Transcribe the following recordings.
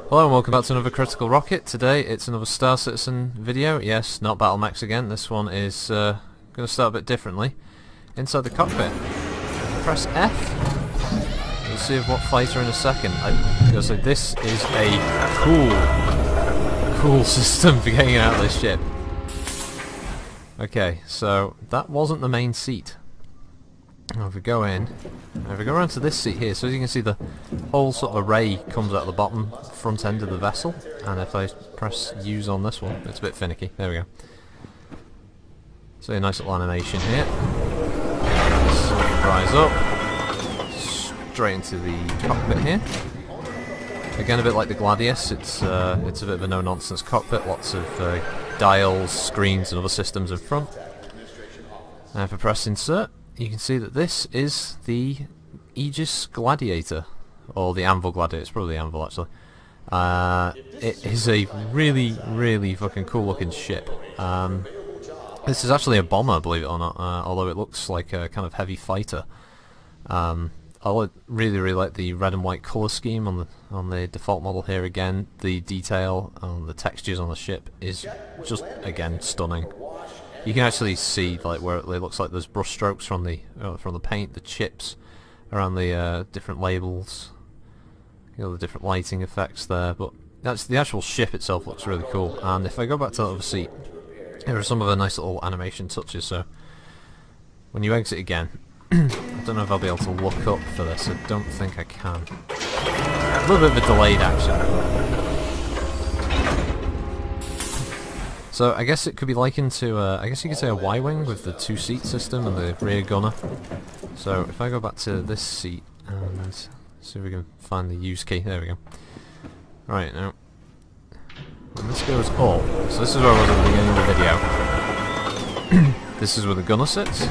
Hello and welcome back to another Critical Rocket. Today it's another Star Citizen video. Yes, not Battle Max again. This one is going to start a bit differently. Inside the cockpit, press F. We'll see what fighter in a second. I'm going to say this is a cool system for getting out of this ship. Okay, so that wasn't the main seat. Now if we go in, if we go around to this seat here, so as you can see the whole sort of array comes out of the bottom front end of the vessel, and if I press use on this one, it's a bit finicky, there we go. So a nice little animation here. Rise up, straight into the cockpit here. Again a bit like the Gladius, it's a bit of a no-nonsense cockpit, lots of dials, screens and other systems in front. Now if I press insert, you can see that this is the Aegis Gladiator, or the Anvil Gladiator. It's probably the Anvil actually. It is a really fucking cool looking ship. This is actually a bomber, believe it or not, although it looks like a kind of heavy fighter. I really like the red and white colour scheme on the default model here. Again, the detail on the textures on the ship is just, again, stunning. You can actually see like where it looks like there's brush strokes from the paint, the chips around the different labels, the different lighting effects there. But that's the actual ship itself looks really cool. And if I go back to the other seat, there are some of the nice little animation touches. So when you exit again, I don't know if I'll be able to look up for this. I don't think I can. A little bit of a delayed action. So I guess it could be likened to, I guess you could say a Y-wing with the two-seat system and the rear gunner. So if I go back to this seat and see if we can find the use key, there we go. Right, now, when this goes up, so this is where I was at the beginning of the video. This is where the gunner sits.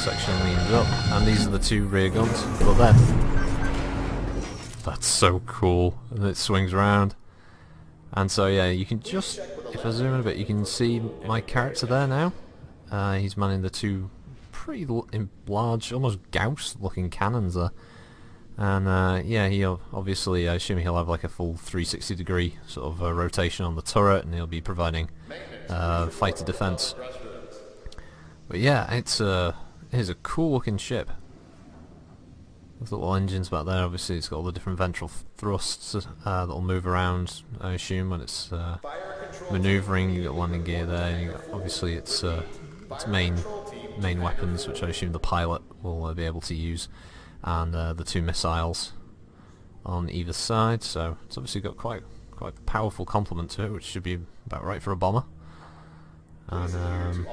Section leans up, and these are the two rear guns. But then, that's so cool, and it swings around. And so yeah, you can just, if I zoom in a bit, you can see my character there now. He's manning the two pretty large, almost Gauss looking cannons there. And yeah, he'll obviously, I assume he'll have like a full 360 degree sort of rotation on the turret, and he'll be providing fighter defense. But yeah, it is a cool looking ship. With little engines back there, obviously it's got all the different ventral thrusts that'll move around, I assume, when it's manoeuvring. You've got landing gear there, and obviously its main weapons, which I assume the pilot will be able to use, and the two missiles on either side. So it's obviously got quite a powerful complement to it, which should be about right for a bomber. And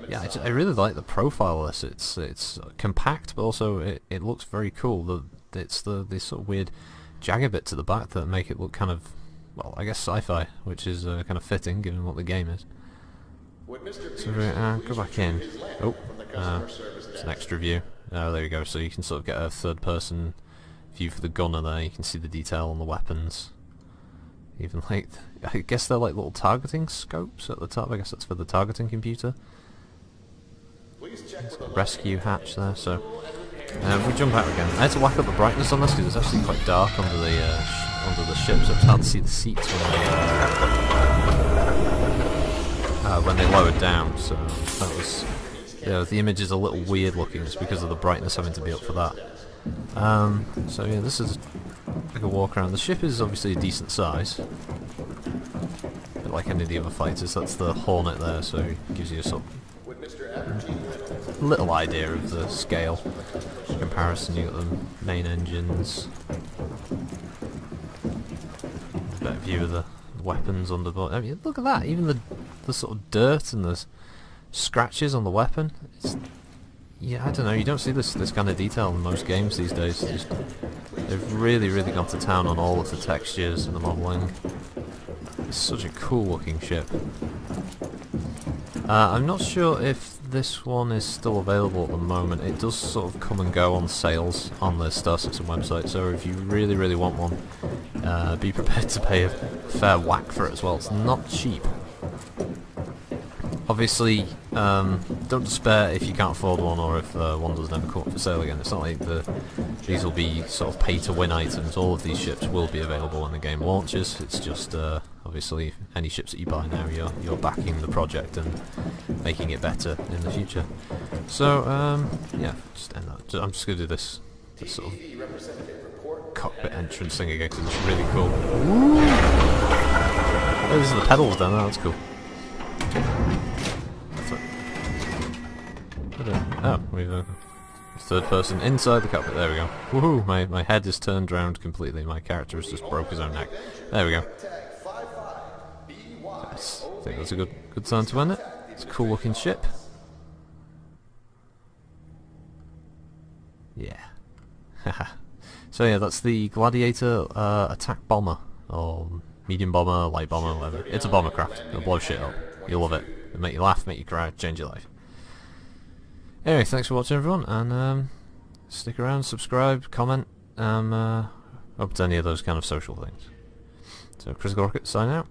yeah, I really like the profile of this. It's compact, but also it looks very cool. It's the sort of weird jagger bit to the back that make it look kind of, well, I guess sci-fi, which is kind of fitting given what the game is. So go back in. Oh, it's an extra view. There you go. So you can sort of get a third-person view for the gunner there. You can see the detail on the weapons. Even like, I guess they're like little targeting scopes at the top. I guess that's for the targeting computer. Rescue hatch there, so we jump out again. I had to whack up the brightness on this because it's actually quite dark under the ship, so it's hard to see the seats when they lowered down. So that was, the image is a little weird looking just because of the brightness having to be up for that. So yeah, this is like a walk around. The ship is obviously a decent size, a bit like any of the other fighters. That's the Hornet there, so it gives you a sort of little idea of the scale comparison. You got the main engines, a better view of the weapons underboard. I mean, look at that! Even the sort of dirt and the scratches on the weapon. Yeah, I don't know. You don't see this kind of detail in most games these days. They've really gone to town on all of the textures and the modelling. It's such a cool looking ship. I'm not sure if this one is still available at the moment. It does sort of come and go on sales on the Star Citizen website, so if you really want one, be prepared to pay a fair whack for it as well. It's not cheap. Obviously, don't despair if you can't afford one, or if one doesn't ever come up for sale again. It's not like these will be sort of pay-to-win items. All of these ships will be available when the game launches. It's just obviously any ships that you buy now, you're backing the project and making it better in the future. So yeah, just end that. I'm just gonna do this sort of cockpit entrance thing again because it's really cool. Oh, these are the pedals down there. That's cool. Oh, we've third person inside the cockpit. There we go. Woohoo! My head is turned round completely. My character has just broke his own neck. There we go. Yes, I think that's a good time to end it. It's a cool looking ship. Yeah. So yeah, that's the Gladiator attack bomber, or medium bomber, light bomber, whatever. It's a bomber craft. It'll blow shit up. You'll love it. It'll make you laugh, make you cry, change your life. Anyway, thanks for watching everyone, and stick around, subscribe, comment, open to any of those kind of social things. So, Chris Gorkett, sign out.